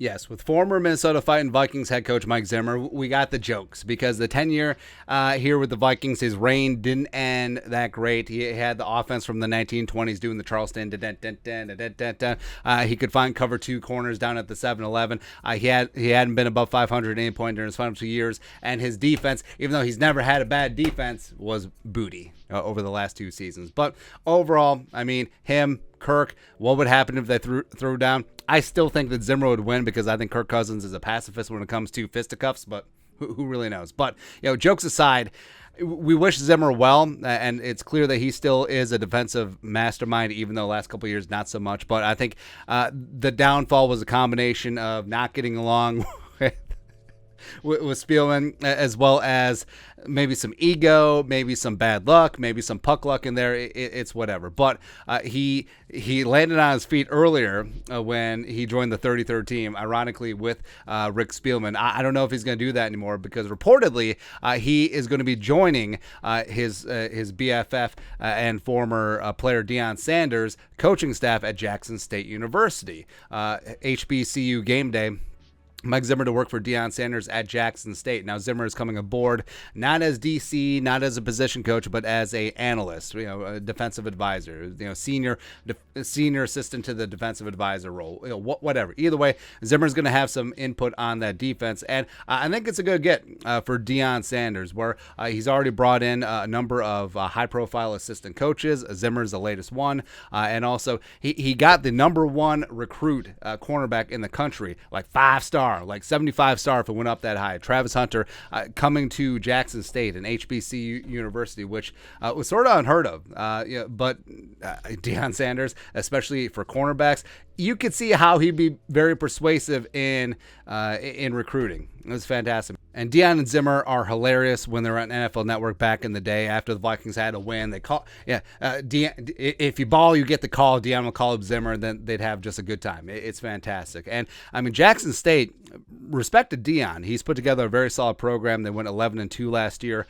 Yes, with former Minnesota Vikings head coach Mike Zimmer, we got the jokes because the tenure here with the Vikings, his reign didn't end that great. He had the offense from the 1920s doing the Charleston. He could find cover two corners down at the 7-Eleven. He hadn't been above 500 at any point during his final 2 years, and his defense, even though he's never had a bad defense, was booty over the last 2 seasons. But overall, I mean, him, Kirk, what would happen if they threw down? I still think that Zimmer would win because I think Kirk Cousins is a pacifist when it comes to fisticuffs, but who really knows? But, jokes aside, we wish Zimmer well, and it's clear that he still is a defensive mastermind, even though the last couple of years not so much. But I think the downfall was a combination of not getting along with Spielman, as well as maybe some ego, maybe some bad luck, maybe some puck luck in there. It's whatever. But he landed on his feet earlier when he joined the 33rd team, ironically with Rick Spielman. I don't know if he's going to do that anymore because reportedly he is going to be joining his BFF and former player Deion Sanders coaching staff at Jackson State University. HBCU game day. Mike Zimmer to work for Deion Sanders at Jackson State. Now Zimmer is coming aboard not as DC, not as a position coach, but as a analyst, a defensive advisor, senior assistant to the defensive advisor role, whatever. Either way, Zimmer's going to have some input on that defense, and I think it's a good get for Deion Sanders, where he's already brought in a number of high-profile assistant coaches. Zimmer's the latest one, and also he got the number one recruit cornerback in the country, like 5-star. Like 75-star if it went up that high. Travis Hunter coming to Jackson State, an HBCU university, which was sort of unheard of. But Deion Sanders, especially for cornerbacks, you could see how he'd be very persuasive in recruiting. It was fantastic. And Deion and Zimmer are hilarious when they're on NFL Network back in the day after the Vikings had a win. They call, Deion, if you ball, you get the call. Deion will call up Zimmer, and then they'd have just a good time. It's fantastic. And I mean, Jackson State, respect to Deion. He's put together a very solid program. They went 11-2 last year.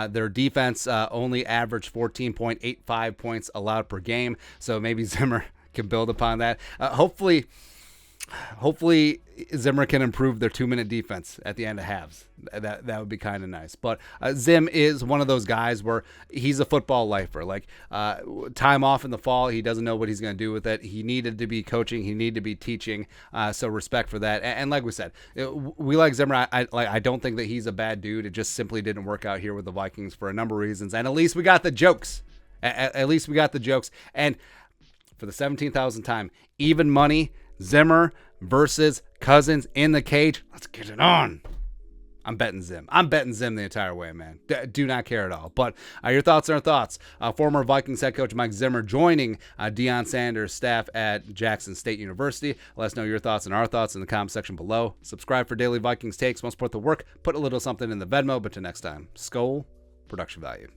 Their defense only averaged 14.85 points allowed per game. So maybe Zimmer can build upon that. Hopefully Zimmer can improve their 2-minute defense at the end of halves. That would be kind of nice. But Zim is one of those guys where he's a football lifer. Like time off in the fall, he doesn't know what he's going to do with it. He needed to be coaching. He needed to be teaching. So respect for that. And like we said, we like Zimmer. I don't think that he's a bad dude. It just simply didn't work out here with the Vikings for a number of reasons. And at least we got the jokes. At least we got the jokes. And for the 17,000th time, even money, Zimmer versus Cousins in the cage. Let's get it on. I'm betting Zim. I'm betting Zim the entire way, man. Do not care at all. But your thoughts are thoughts. Former Vikings head coach Mike Zimmer joining Deion Sanders' staff at Jackson State University. Let us know your thoughts and our thoughts in the comment section below. Subscribe for daily Vikings takes. Want to support the work? Put a little something in the Venmo. But till next time, Skol, production value.